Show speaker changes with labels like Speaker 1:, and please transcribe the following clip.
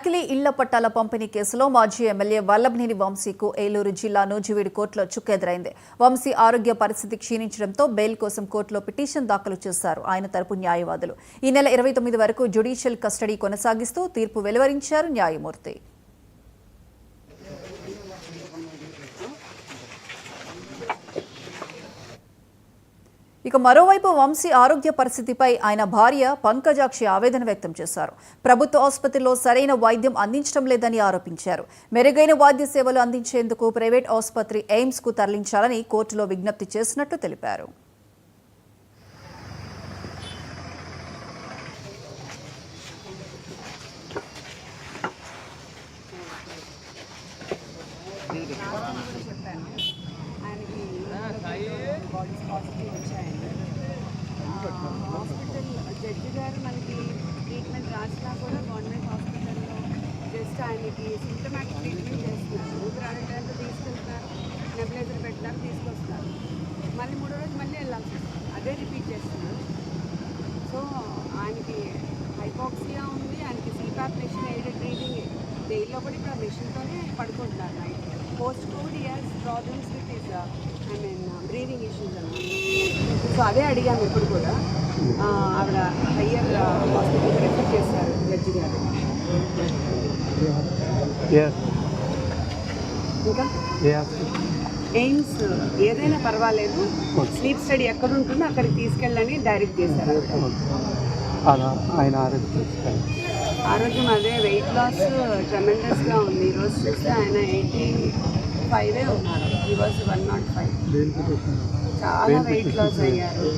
Speaker 1: నకిలీ ఇళ్ల పట్టాల పంపిణీ కేసులో మాజీ ఎమ్మెల్యే వల్లభనేని వంశీకు ఏలూరు జిల్లా నూజివీడు కోర్టులో చుక్కెదురైంది. వంశీ ఆరోగ్య పరిస్థితి క్షీణించడంతో బెయిల్ కోసం కోర్టులో పిటిషన్ దాఖలు చేశారు ఆయన తరపు న్యాయవాదులు. ఈ నెల 29 వరకు జ్యుడిషియల్ కస్టడీ కొనసాగిస్తూ తీర్పు వెలువరించారు న్యాయమూర్తి. ఇక మరోవైపు వంశీ ఆరోగ్య పరిస్థితిపై ఆయన భార్య పంకజాక్షి ఆవేదన వ్యక్తం చేశారు. ప్రభుత్వ ఆసుపత్రిలో సరైన వైద్యం అందించడం లేదని ఆరోపించారు. మెరుగైన వైద్య సేవలు అందించేందుకు ప్రైవేట్ ఆసుపత్రి ఎయిమ్స్ కు తరలించాలని కోర్టులో విజ్ఞప్తి చేసినట్టు తెలిపారు.
Speaker 2: హాస్పిటల్ జడ్జి గారు మనకి ట్రీట్మెంట్ రాసినా కూడా గవర్నమెంట్ హాస్పిటల్లో జస్ట్ ఆయనకి సింటమాటిక్ ట్రీట్మెంట్ చేస్తున్నారు. ఊపిరాడటానికి తీసుకెళ్తున్నారు, నెబులైజర్ పెట్టడానికి తీసుకొస్తున్నారు, మళ్ళీ 3వ రోజు మళ్ళీ వెళ్ళాల్సి వస్తుంది, అదే రిపీట్ చేస్తున్నారు. సో ఆయనకి హైపాక్సియా ఉంది, ఆయనకి సీపాప్ మెషిన్ ఎయిడెడ్ బ్రీదింగ్ జైల్లో కూడా ఇప్పుడు ఆ మెషిన్తోనే పడుకుంటున్నారు night. Post covid years problems with is breathing issues అన్నమాట. సో అదే అడిగాము ఇప్పుడు కూడా. ఆవిడ హయ్యర్ హాస్పిటల్ రెఫర్ చేశారు జడ్జి గారు. ఇంకా ఎయిమ్స్ ఏదైనా పర్వాలేదు, స్లీప్ స్టడీ ఎక్కడ ఉంటుందో అక్కడికి తీసుకెళ్ళని డైరెక్ట్ చేశారు. ఆరోగ్యం అదే వెయిట్ లాస్ ట్రెమెండస్గా ఉంది. ఈరోజు చూస్తే ఆయన 85 ఉన్నారు. ఈ వాజ్ 105. చాలా వెయిట్ లాస్ అయ్యారు.